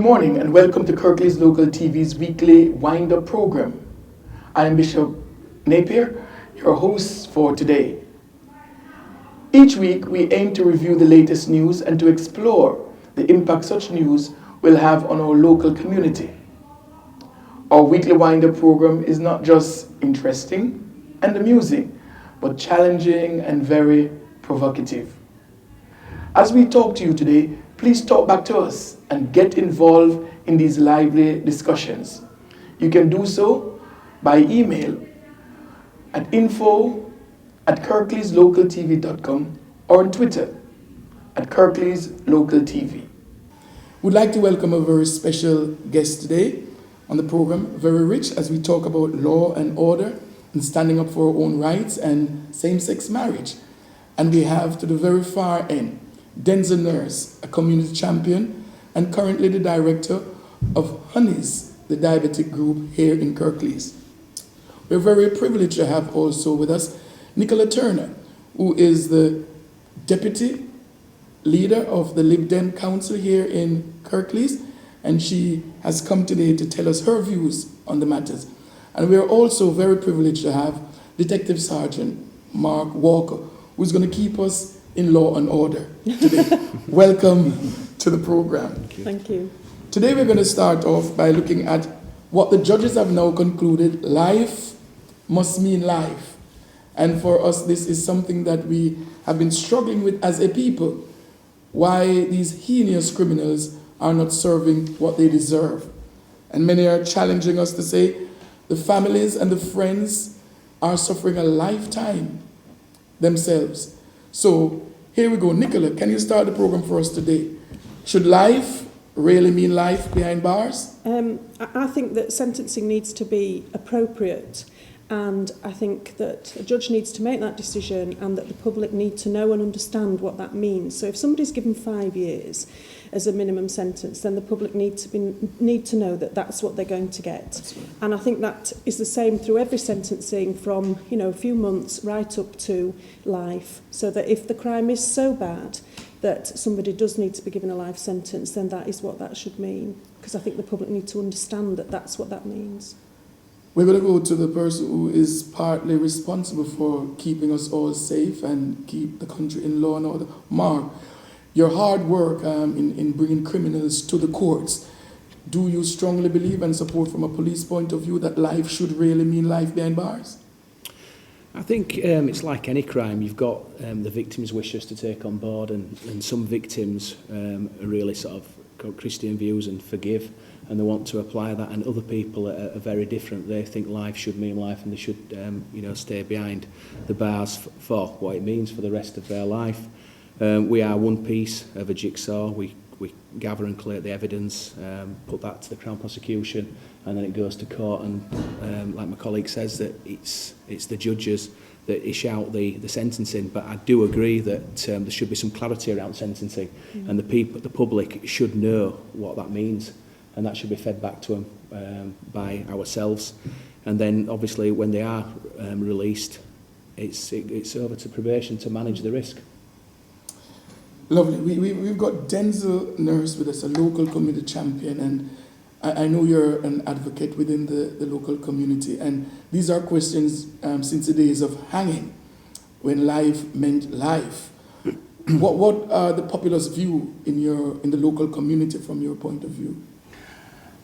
morning and welcome to Kirklees Local TV's weekly wind-up program. I am Bishop Napier, your host for today. Each week we aim to review the latest news and to explore the impact such news will have on our local community. Our weekly wind-up program is not just interesting and amusing, but challenging and very provocative. As we talk to you today, please talk back to us and get involved in these lively discussions. You can do so by email at info@kirkleeslocaltv.com or on Twitter at kirkleeslocaltv. We'd like to welcome a very special guest today on the program, very rich as we talk about law and order and standing up for our own rights and same-sex marriage. And we have to the very far end, Denzel Nurse, a community champion and currently the director of heinous, the diabetic group here in Kirklees. We're very privileged to have also with us Nicola Turner, who is the deputy leader of the Lib Dem Council here in Kirklees, and she has come today to tell us her views on the matters. And we are also very privileged to have Detective Sergeant Mark Walker, who's going to keep us in law and order today. Welcome to the program. Thank you. Today we're going to start off by looking at what the judges have now concluded. Life must mean life. And for us, this is something that we have been struggling with as a people. Why these heinous criminals are not serving what they deserve. And many are challenging us to say the families and the friends are suffering a lifetime themselves. So here we go. Nicola, can you start the program for us today? Should life really mean life behind bars? I think that sentencing needs to be appropriate, and I think that a judge needs to make that decision and that the public need to know and understand what that means. So if somebody's given 5 years as a minimum sentence, then the public need to know that that's what they're going to get. And I think that is the same through every sentencing from, a few months right up to life, so that if the crime is so bad that somebody does need to be given a life sentence, then that is what that should mean. Because I think the public need to understand that that's what that means. We're going to go to the person who is partly responsible for keeping us all safe and keep the country in law and order. Mark, your hard work in bringing criminals to the courts, do you strongly believe and support from a police point of view that life should really mean life behind bars? I think it's like any crime. You've got the victim's wishes to take on board, and some victims are really sort of got Christian views and forgive, and they want to apply that, and other people are very different. They think life should mean life, and they should stay behind the bars for what it means for the rest of their life. We are one piece of a jigsaw. We gather and collate the evidence, put that to the Crown Prosecution, and then it goes to court. And like my colleague says, that it's the judges that issue out the sentencing. But I do agree that there should be some clarity around sentencing, and the public should know what that means, and that should be fed back to them by ourselves. And then obviously when they are released, it's over to probation to manage the risk. Lovely. We've got Denzel Nurse with us, a local community champion, and I know you're an advocate within the local community, and these are questions since the days of hanging, when life meant life. What are the populace view in the local community from your point of view?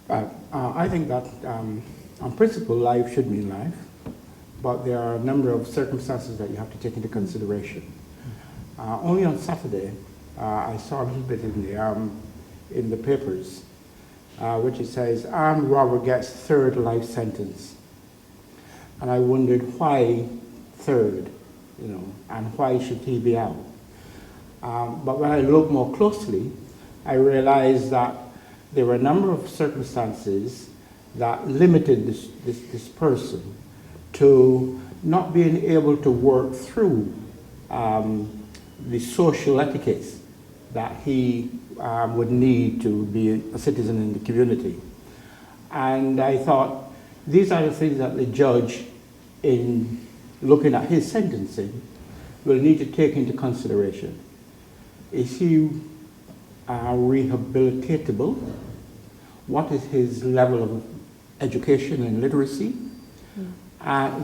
I think that on principle life should mean life, but there are a number of circumstances that you have to take into consideration. Only on Saturday, I saw a little bit in the papers, which it says, armed robber gets third life sentence. And I wondered why third, and why should he be out? But when I looked more closely, I realized that there were a number of circumstances that limited this person to not being able to work through the social etiquettes that he would need to be a citizen in the community. And I thought, these are the things that the judge, in looking at his sentencing, will need to take into consideration. Is he rehabilitatable? what is his level of education and literacy.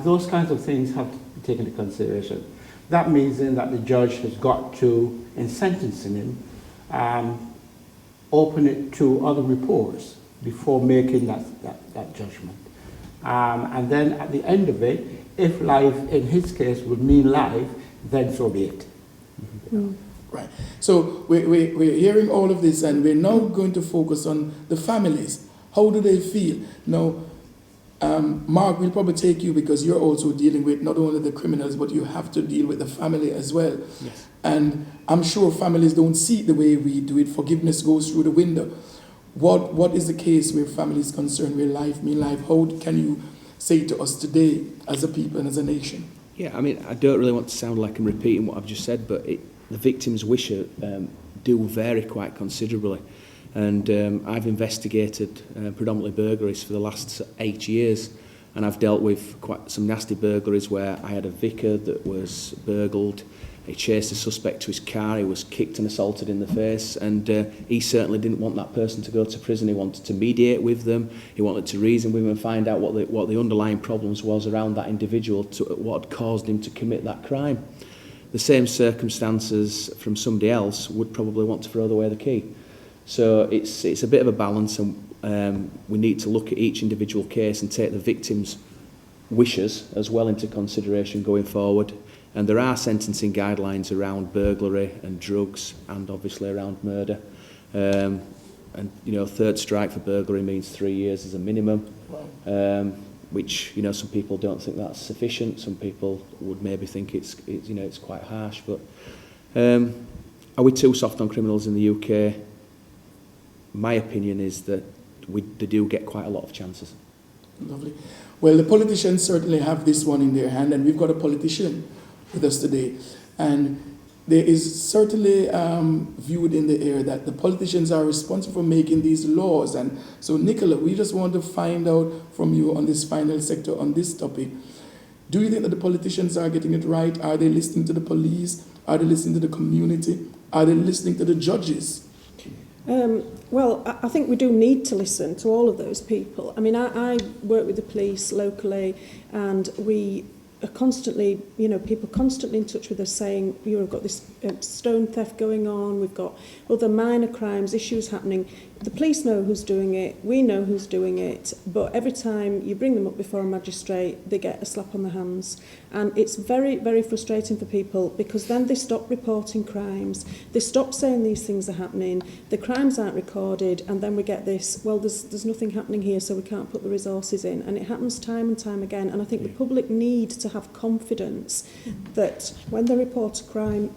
Those kinds of things have to be taken into consideration. That means then that the judge has got to, in sentencing him, open it to other reports before making that judgment. And then at the end of it, if life in his case would mean life, then so be it. Right. So we're hearing all of this, and we're now going to focus on the families. How do they feel? Now, Mark, we'll probably take you because you're also dealing with not only the criminals, but you have to deal with the family as well. Yes. And I'm sure families don't see it the way we do it. Forgiveness goes through the window. What is the case where family is concerned, where life means life? How can you say to us today as a people and as a nation? Yeah, I mean, I don't really want to sound like I'm repeating what I've just said, but the victims' wishes do vary quite considerably. And I've investigated predominantly burglaries for the last 8 years, and I've dealt with quite some nasty burglaries where I had a vicar that was burgled. He chased a suspect to his car, he was kicked and assaulted in the face, and he certainly didn't want that person to go to prison. He wanted to mediate with them, he wanted to reason with them and find out what the underlying problems was around that individual, what had caused him to commit that crime. The same circumstances from somebody else would probably want to throw away the key. So it's a bit of a balance, and we need to look at each individual case and take the victim's wishes as well into consideration going forward. And there are sentencing guidelines around burglary and drugs, and obviously around murder. And third strike for burglary means 3 years as a minimum, which some people don't think that's sufficient. Some people would maybe think it's quite harsh. But are we too soft on criminals in the UK? My opinion is that they do get quite a lot of chances. Lovely. Well, the politicians certainly have this one in their hand, and we've got a politician with us today. And there is certainly viewed in the air that the politicians are responsible for making these laws. And so, Nicola, we just want to find out from you on this final sector on this topic. Do you think that the politicians are getting it right? Are they listening to the police? Are they listening to the community? Are they listening to the judges? Well, I think we do need to listen to all of those people. I mean, I work with the police locally, and we are constantly, people constantly in touch with us saying, we've got this stone theft going on, we've got other minor crimes, issues happening. The police know who's doing it, we know who's doing it, but every time you bring them up before a magistrate, they get a slap on the hands. And it's very, very frustrating for people, because then they stop reporting crimes, they stop saying these things are happening, the crimes aren't recorded, and then we get this, well, there's nothing happening here, so we can't put the resources in. And it happens time and time again, and I think the public need to have confidence that when they report a crime,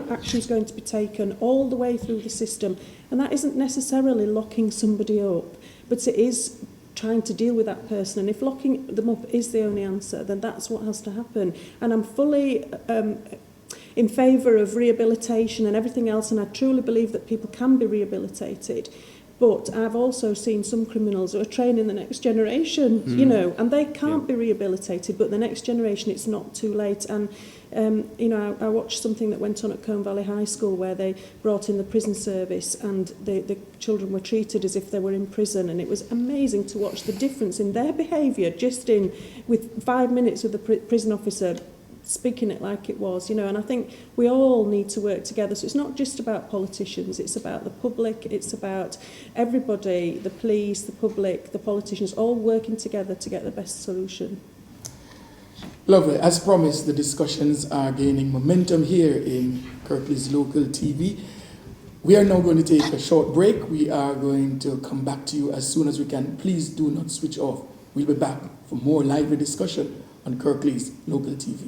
action is going to be taken all the way through the system. And that isn't necessarily locking somebody up, but it is trying to deal with that person. And if locking them up is the only answer, then that's what has to happen. And I'm fully in favour of rehabilitation and everything else, and I truly believe that people can be rehabilitated. But I've also seen some criminals who are training the next generation, and they can't be rehabilitated, but the next generation, it's not too late. And, I watched something that went on at Combe Valley High School where they brought in the prison service, and the children were treated as if they were in prison, and it was amazing to watch the difference in their behaviour just with 5 minutes with the prison officer speaking it like it was, and I think we all need to work together. So it's not just about politicians, it's about the public, it's about everybody, the police, the public, the politicians, all working together to get the best solution. Lovely. As promised, the discussions are gaining momentum here in Kirklees Local TV. We are now going to take a short break. We are going to come back to you as soon as we can. Please do not switch off. We'll be back for more lively discussion on Kirklees Local TV.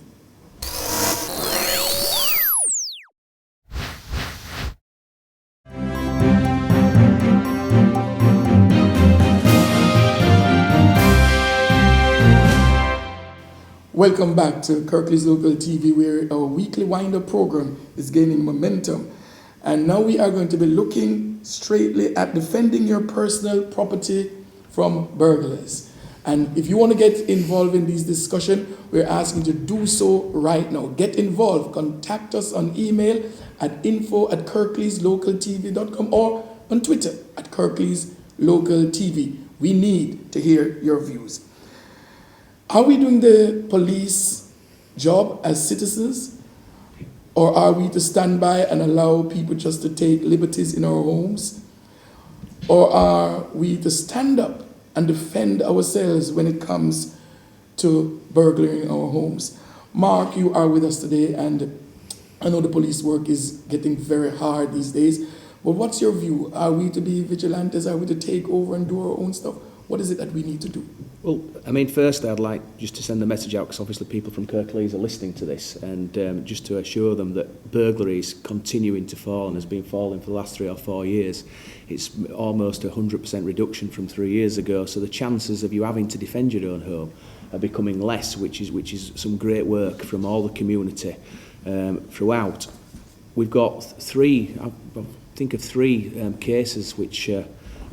Welcome back to Kirklees Local TV, where our weekly wind-up program is gaining momentum. And now we are going to be looking straightly at defending your personal property from burglars. And if you want to get involved in these discussions, we're asking you to do so right now. Get involved. Contact us on email at info@kirkleeslocaltv.com or on Twitter at Kirklees Local TV. We need to hear your views. Are we doing the police job as citizens, or are we to stand by and allow people just to take liberties in our homes? Or are we to stand up and defend ourselves when it comes to burglaring our homes? Mark, you are with us today, and I know the police work is getting very hard these days, but what's your view? Are we to be vigilantes? Are we to take over and do our own stuff? What is it that we need to do? Well, I mean, firstly, I'd like just to send a message out, because obviously people from Kirklees are listening to this, and just to assure them that burglary is continuing to fall and has been falling for the last 3 or 4 years. It's almost a 100% reduction from 3 years ago, so the chances of you having to defend your own home are becoming less, which is some great work from all the community throughout. We've got three cases which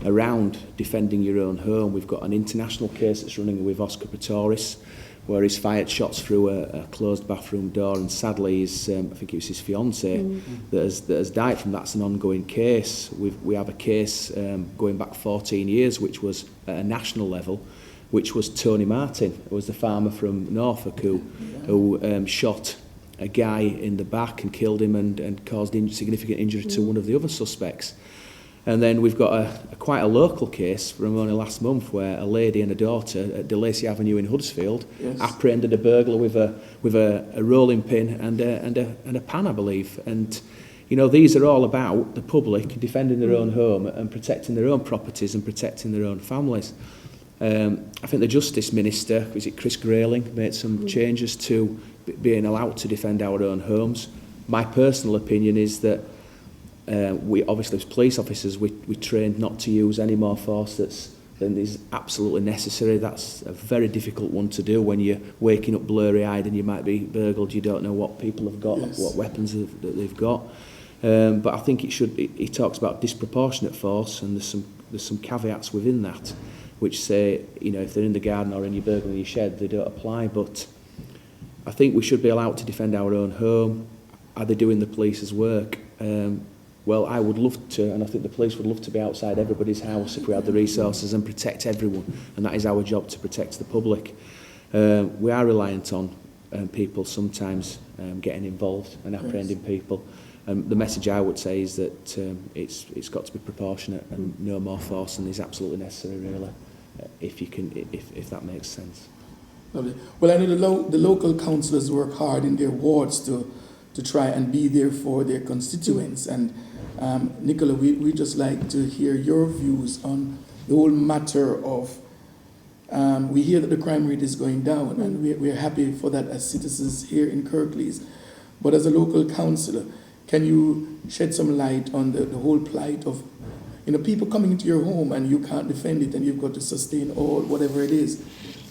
around defending your own home. We've got an international case that's running with Oscar Pistorius, where he's fired shots through a closed bathroom door, and sadly I think it was his fiancée that has died from that. That's an ongoing case. We have a case going back 14 years, which was at a national level, which was Tony Martin, who was the farmer from Norfolk who shot a guy in the back and killed him and caused significant injury to one of the other suspects. And then we've got quite a local case from only last month, where a lady and a daughter at De Lacy Avenue in Huddersfield apprehended a burglar with a rolling pin and a pan, I believe. And you know, these are all about the public defending their own home and protecting their own properties and protecting their own families. I think the Justice Minister, was it Chris Grayling, made some changes to being allowed to defend our own homes. My personal opinion is that we obviously, as police officers, we trained not to use any more force than is absolutely necessary. That's a very difficult one to do when you're waking up blurry-eyed and you might be burgled. You don't know what people have got, what weapons that they've got. But I think he talks about disproportionate force, and there's some caveats within that, which say, you know, if they're in the garden or in your burglary shed, they don't apply. But I think we should be allowed to defend our own home. Are they doing the police's work? Well, I would love to, and I think the police would love to be outside everybody's house if we had the resources and protect everyone, and that is our job, to protect the public. We are reliant on people sometimes getting involved and apprehending people. The message I would say is that it's got to be proportionate and no more force than is absolutely necessary, really, if that makes sense. Lovely. Well, I know the local councillors work hard in their wards to try and be there for their constituents. And Nicola, we just like to hear your views on the whole matter of, we hear that the crime rate is going down, and we're happy for that as citizens here in Kirklees. But as a local councillor, can you shed some light on the whole plight of, you know, people coming into your home and you can't defend it and you've got to sustain all, whatever it is?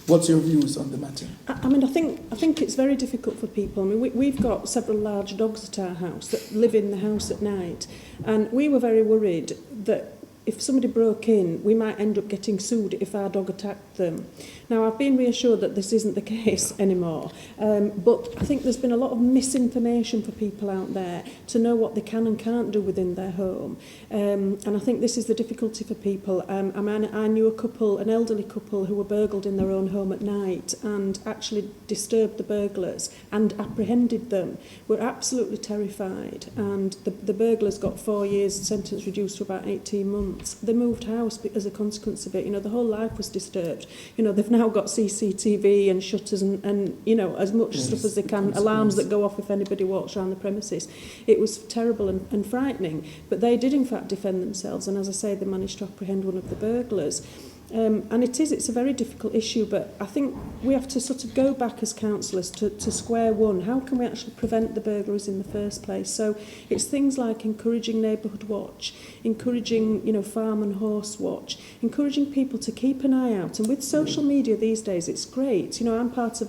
What's your views on the matter? I mean, I think it's very difficult for people. I mean, we've got several large dogs at our house that live in the house at night, and we were very worried that if somebody broke in, we might end up getting sued if our dog attacked them. Now, I've been reassured that this isn't the case anymore, but I think there's been a lot of misinformation for people out there to know what they can and can't do within their home. And I think this is the difficulty for people. I knew an elderly couple who were burgled in their own home at night and actually disturbed the burglars and apprehended them. Were absolutely terrified, and the burglars got 4 years, sentence reduced to about 18 months. They moved house as a consequence of it. You know, the whole life was disturbed. You know, they've now got CCTV and shutters and you know, as much stuff as they can, alarms that go off if anybody walks around the premises. It was terrible and frightening, but they did in fact defend themselves, and as I say, they managed to apprehend one of the burglars. And it's a very difficult issue, but I think we have to sort of go back as councillors to square one. How can we actually prevent the burglaries in the first place? So it's things like encouraging neighbourhood watch, encouraging, you know, farm and horse watch, encouraging people to keep an eye out. And with social media these days, it's great. You know, I'm part of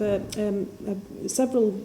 several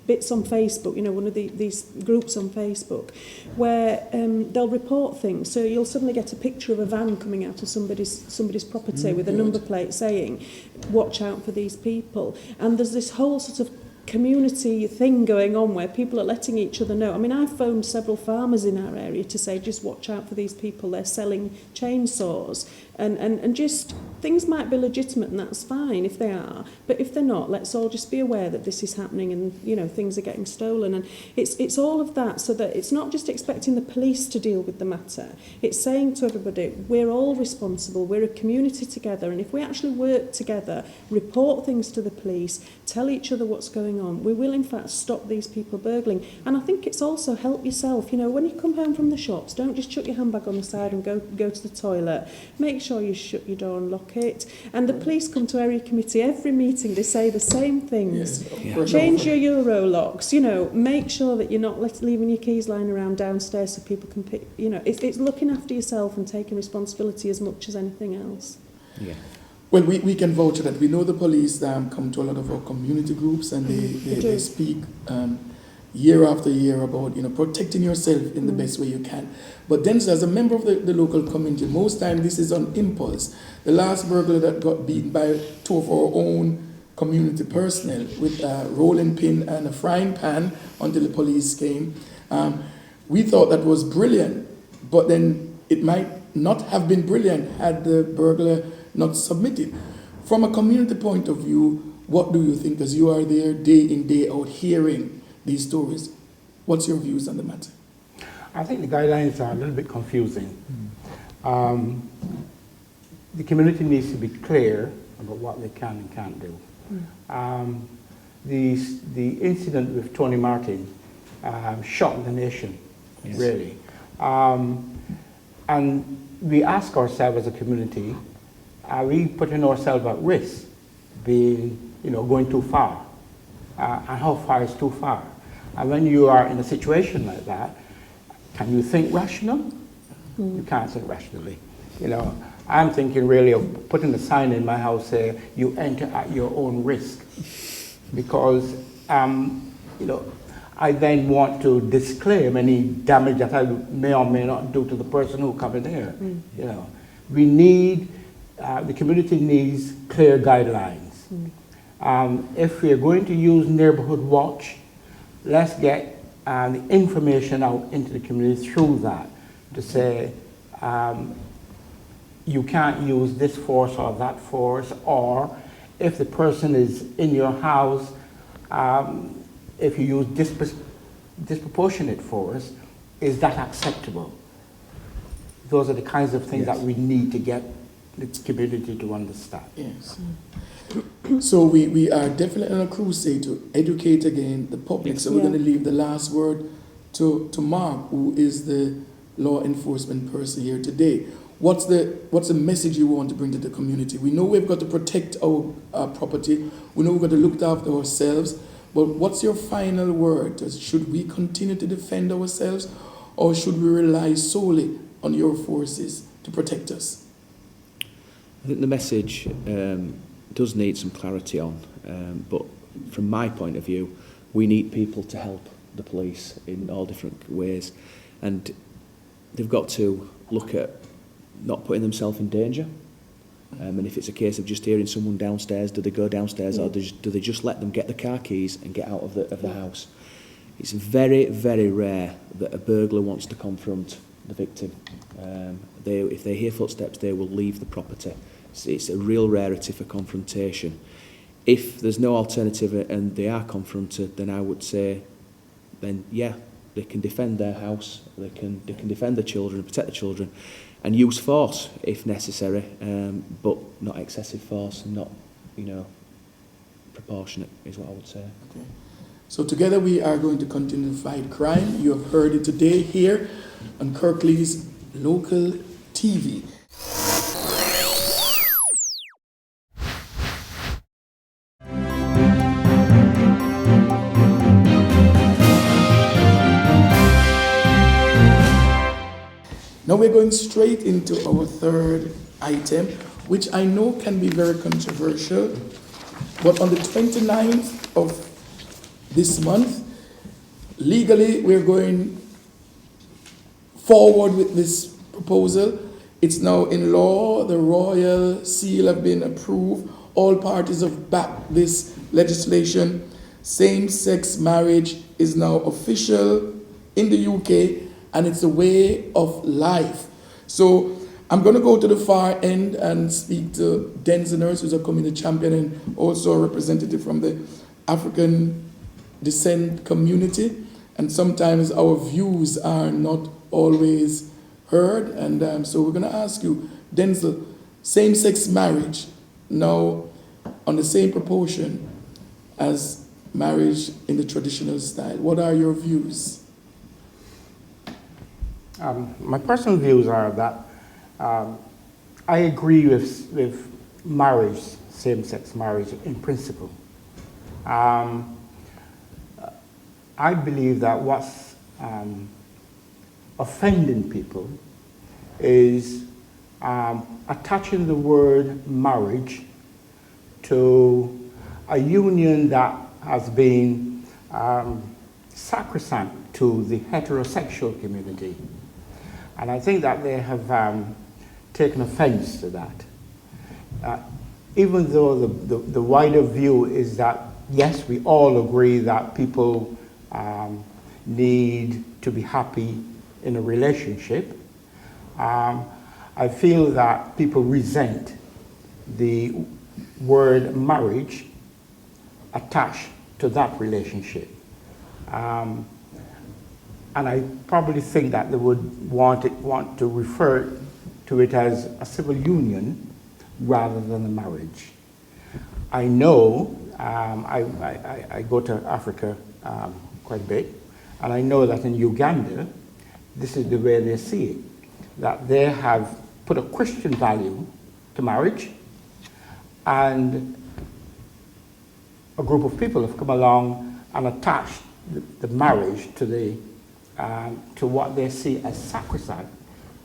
bits on Facebook, you know, one of these groups on Facebook, where they'll report things. So you'll suddenly get a picture of a van coming out of somebody's property with a number plate saying, watch out for these people. And there's this whole sort of community thing going on where people are letting each other know. I mean, I've phoned several farmers in our area to say, just watch out for these people, they're selling chainsaws. And just, things might be legitimate and that's fine if they are, but if they're not, let's all just be aware that this is happening and, you know, things are getting stolen. And it's all of that, so that it's not just expecting the police to deal with the matter. It's saying to everybody, we're all responsible, we're a community together, and if we actually work together, report things to the police, tell each other what's going on, we will in fact stop these people burgling. And I think it's also help yourself. You know, when you come home from the shops, don't just chuck your handbag on the side and go to the toilet. Make sure you shut your door and lock it. And the police come to area committee every meeting, they say the same things. Yeah. Change your Euro locks, you know, make sure that you're not leaving your keys lying around downstairs so people can pick, you know, it's looking after yourself and taking responsibility as much as anything else. Yeah. Well, we can vouch for that. We know the police come to a lot of our community groups and they speak year after year about, you know, protecting yourself in the best way you can. But then, as a member of the local community, most time this is on impulse. The last burglar that got beaten by two of our own community personnel with a rolling pin and a frying pan until the police came, we thought that was brilliant. But then it might not have been brilliant had the burglar not submitted. From a community point of view, what do you think? Because you are there day in, day out hearing these stories. What's your views on the matter? I think the guidelines are a little bit confusing. The community needs to be clear about what they can and can't do. The incident with Tony Martin shocked the nation, really. And we ask ourselves as a community, are we putting ourselves at risk, being, you know, going too far? And how far is too far? And when you are in a situation like that, can you think rational? You can't think rationally. You know, I'm thinking really of putting a sign in my house saying, you enter at your own risk. Because, you know, I then want to disclaim any damage that I may or may not do to the person who comes in here. You know, we need, the community needs clear guidelines. If we are going to use neighborhood watch, let's get the information out into the community through that to say, you can't use this force or that force, or if the person is in your house, if you use disproportionate force, is that acceptable? Those are the kinds of things that we need to get the community to understand. Yes. So we are definitely on a crusade to educate again the public. So we're going to leave the last word to Mark, who is the law enforcement person here today. What's the message you want to bring to the community? We know we've got to protect our property. We know we've got to look after ourselves. But what's your final word? Should we continue to defend ourselves, or should we rely solely on your forces to protect us? I think the message does need some clarity on, but from my point of view, we need people to help the police in all different ways, and they've got to look at not putting themselves in danger. And if it's a case of just hearing someone downstairs, do they go downstairs, or do they just let them get the car keys and get out of the house? It's very, very rare that a burglar wants to confront the victim. If they hear footsteps, they will leave the property. It's a real rarity for confrontation. If there's no alternative and they are confronted, then I would say, then yeah, they can defend their house, they can defend the children, protect the children, and use force if necessary, but not excessive force, not, you know, proportionate is what I would say. Okay. So together we are going to continue to fight crime. You have heard it today here on Kirklees Local TV. Now we're going straight into our third item, which I know can be very controversial, but on the 29th of this month, legally we're going forward with this proposal. It's now in law, the royal seal have been approved, all parties have backed this legislation, same-sex marriage is now official in the UK, and it's a way of life. So I'm going to go to the far end and speak to Denzel Nurse, who's a community champion and also a representative from the African descent community. And sometimes our views are not always heard. And so we're going to ask you, Denzel, same-sex marriage now on the same proportion as marriage in the traditional style. What are your views? My personal views are that I agree with marriage, same-sex marriage in principle. I believe that what's offending people is attaching the word marriage to a union that has been sacrosanct to the heterosexual community. And I think that they have taken offense to that. Even though the wider view is that, yes, we all agree that people need to be happy in a relationship, I feel that people resent the word marriage attached to that relationship. And I probably think that they would want to refer to it as a civil union rather than a marriage. I know, I go to Africa quite a bit, and I know that in Uganda, this is the way they see it, that they have put a Christian value to marriage, and a group of people have come along and attached the marriage to what they see as sacrosanct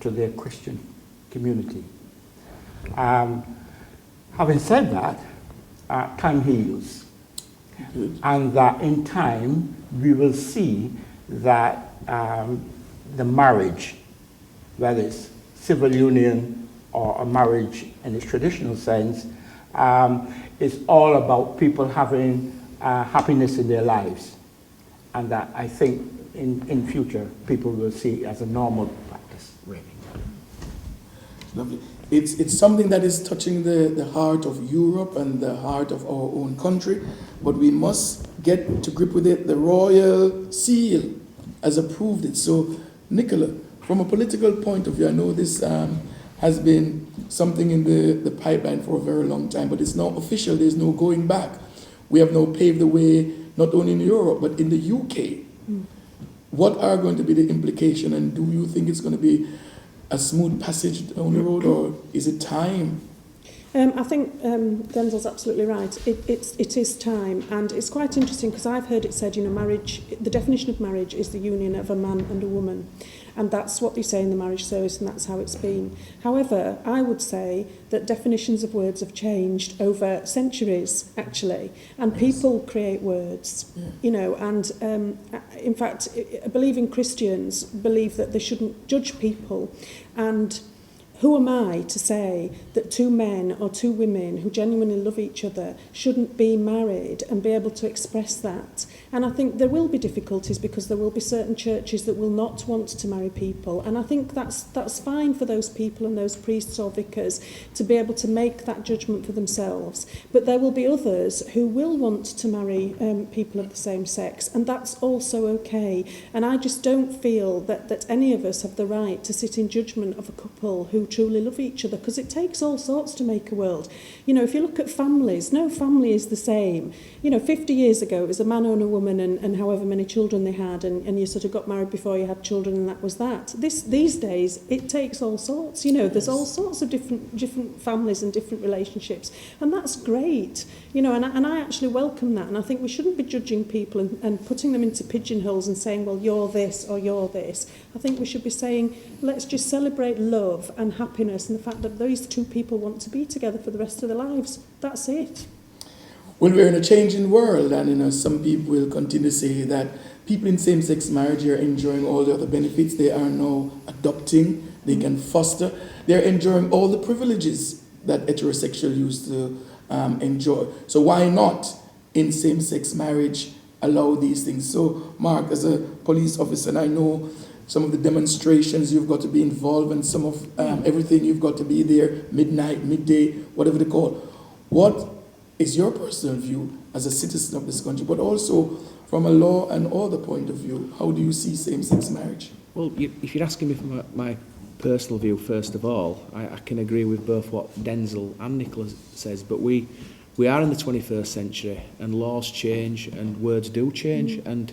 to their Christian community. Having said that, time heals. And that in time, we will see that the marriage, whether it's civil union or a marriage in its traditional sense, is all about people having happiness in their lives. And that I think in future, people will see as a normal practice, really. Lovely. It's something that is touching the heart of Europe and the heart of our own country, but we must get to grip with it. The royal seal has approved it. So, Nicola, from a political point of view, I know this has been something in the pipeline for a very long time, but it's now official. There's no going back. We have now paved the way, not only in Europe, but in the UK. What are going to be the implications, and do you think it's going to be a smooth passage down the road, or is it time? I think Denzel's absolutely right. It is time, and it's quite interesting because I've heard it said, marriage, the definition of marriage is the union of a man and a woman, and that's what they say in the marriage service, and that's how it's been. However, I would say that definitions of words have changed over centuries, actually, and people create words, and in fact, believing Christians believe that they shouldn't judge people, and who am I to say that two men or two women who genuinely love each other shouldn't be married and be able to express that? And I think there will be difficulties because there will be certain churches that will not want to marry people. And I think that's fine for those people and those priests or vicars to be able to make that judgment for themselves. But there will be others who will want to marry people of the same sex, and that's also okay. And I just don't feel that any of us have the right to sit in judgment of a couple who truly love each other, because it takes all sorts to make a world. If you look at families, no family is the same. 50 years ago it was a man and a woman and however many children they had, and you sort of got married before you had children, and that was that. These days it takes all sorts. There's all sorts of different families and different relationships, and that's great. And I actually welcome that, and I think we shouldn't be judging people and putting them into pigeonholes and saying, well, you're this or you're this. I think we should be saying, let's just celebrate love and happiness and the fact that these two people want to be together for the rest of their lives. That's it. Well, we're in a changing world, and some people will continue to say that people in same-sex marriage are enjoying all the other benefits. They are now adopting, they can foster, they're enjoying all the privileges that heterosexual used to enjoy. So why not in same-sex marriage allow these things? So, Mark, as a police officer, and I know some of the demonstrations you've got to be involved in, some of everything you've got to be there, midnight, midday, whatever they call. What is your personal view as a citizen of this country, but also from a law and order point of view? How do you see same-sex marriage? Well, if you're asking me for my personal view, first of all, I can agree with both what Denzel and Nicola says, but we are in the 21st century, and laws change and words do change. And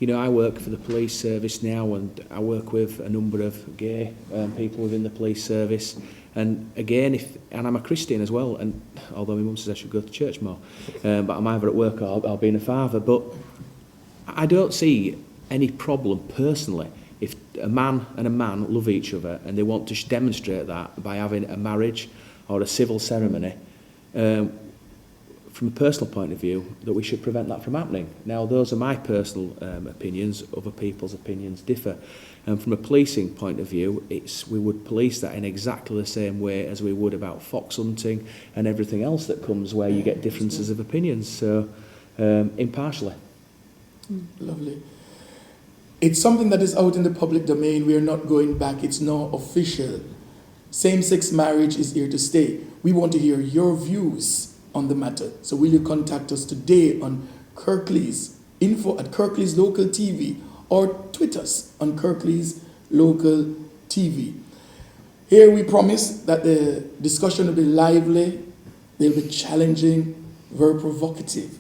you know, I work for the police service now, and I work with a number of gay people within the police service. And again, and I'm a Christian as well, and although my mum says I should go to church more, but I'm either at work or I'll be in a father. But I don't see any problem personally if a man and a man love each other and they want to demonstrate that by having a marriage or a civil ceremony. From a personal point of view, that we should prevent that from happening. Now, those are my personal opinions. Other people's opinions differ. And from a policing point of view, we would police that in exactly the same way as we would about fox hunting and everything else that comes where you get differences of opinions. So, impartially. Lovely. It's something that is out in the public domain. We are not going back. It's now official. Same-sex marriage is here to stay. We want to hear your views on the matter. So will you contact us today on Kirklees, info@Kirklees Local TV, or tweet us on Kirklees Local TV. Here we promise that the discussion will be lively, they'll be challenging, very provocative.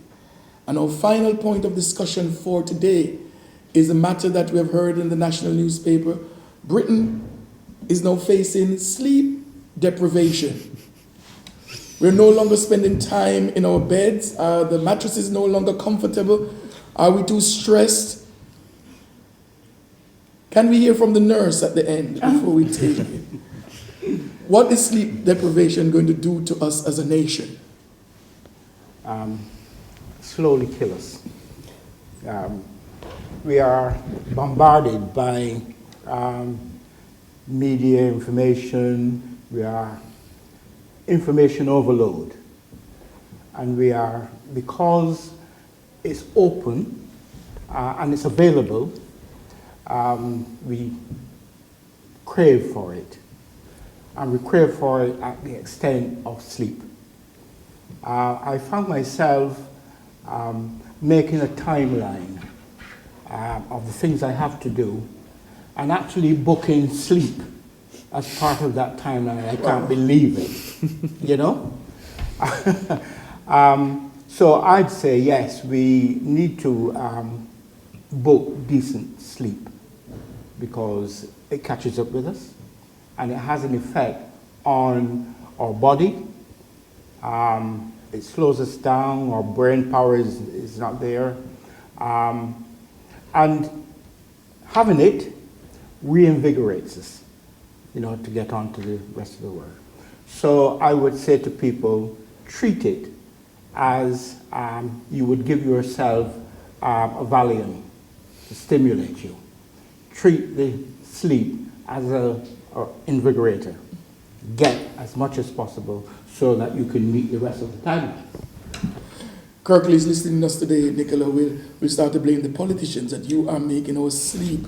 And our final point of discussion for today is a matter that we have heard in the national newspaper. Britain is now facing sleep deprivation. We're no longer spending time in our beds. The mattress is no longer comfortable. Are we too stressed? Can we hear from the nurse at the end before we take it? What is sleep deprivation going to do to us as a nation? Slowly kill us. We are bombarded by media information. We are information overload. And we are, because it's open and it's available, we crave for it. And we crave for it at the extent of sleep. I found myself making a timeline of the things I have to do and actually booking sleep as part of that timeline. I can't believe it, you know? So I'd say, yes, we need to book decent sleep because it catches up with us and it has an effect on our body. It slows us down, our brain power is not there. And having it reinvigorates us, you know, to get on to the rest of the world. So I would say to people, treat it as you would give yourself a Valium to stimulate you. Treat the sleep as an invigorator. Get as much as possible so that you can meet the rest of the timeline. Kirklees listening to us today, Nicola, will start to blame the politicians that you are making our sleep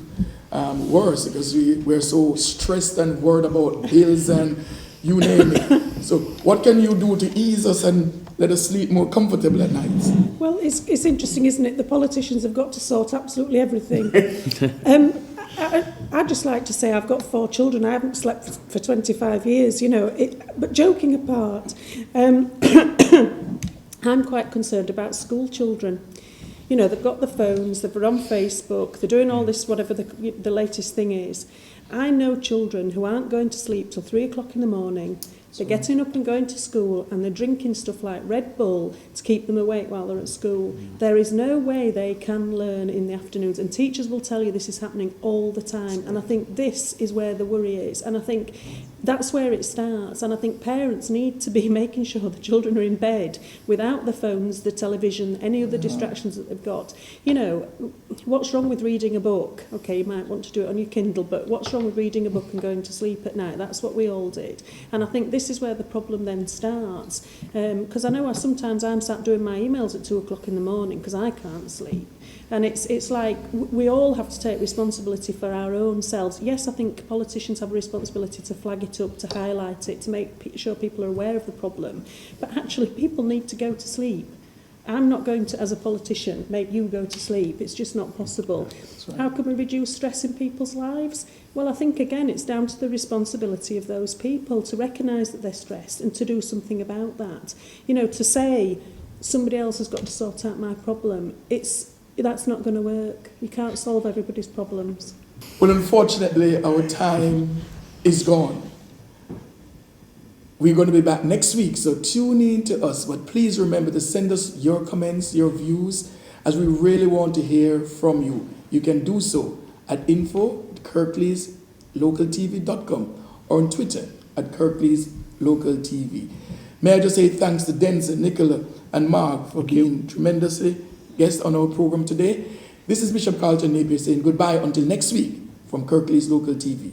worse because we're so stressed and worried about bills and you name it. So what can you do to ease us and let us sleep more comfortable at night? Well, it's interesting, isn't it? The politicians have got to sort absolutely everything. I'd just like to say I've got 4 children. I haven't slept for 25 years, you know. But joking apart, I'm quite concerned about school children. You know, they've got the phones, they're on Facebook, they're doing all this, whatever the latest thing is. I know children who aren't going to sleep till 3 o'clock in the morning. They're getting up and going to school and they're drinking stuff like Red Bull to keep them awake while they're at school. There is no way they can learn in the afternoons, and teachers will tell you this is happening all the time. And I think this is where the worry is. And I think That's where it starts, and I think parents need to be making sure the children are in bed without the phones, the television, any other distractions that they've got. You know, what's wrong with reading a book? Okay, you might want to do it on your Kindle, but what's wrong with reading a book and going to sleep at night? That's what we all did. And I think this is where the problem then starts. Because I know sometimes I'm sat doing my emails at 2 o'clock in the morning because I can't sleep. And it's like we all have to take responsibility for our own selves. Yes, I think politicians have a responsibility to flag it up, to highlight it, to make sure people are aware of the problem. But actually, people need to go to sleep. I'm not going to, as a politician, make you go to sleep. It's just not possible. Right. How can we reduce stress in people's lives? Well, I think, again, it's down to the responsibility of those people to recognise that they're stressed and to do something about that. You know, to say somebody else has got to sort out my problem, that's not going to work. You can't solve everybody's problems. Well, unfortunately, our time is gone. We're going to be back next week, so tune in to us. But please remember to send us your comments, your views, as we really want to hear from you. You can do so at info@kirkleeslocaltv.com or on Twitter at kirkleeslocaltv. May I just say thanks to Denzel, Nicola, and Mark for being tremendously guests on our program today. This is Bishop Carlton Napier saying goodbye until next week from Kirklees Local TV.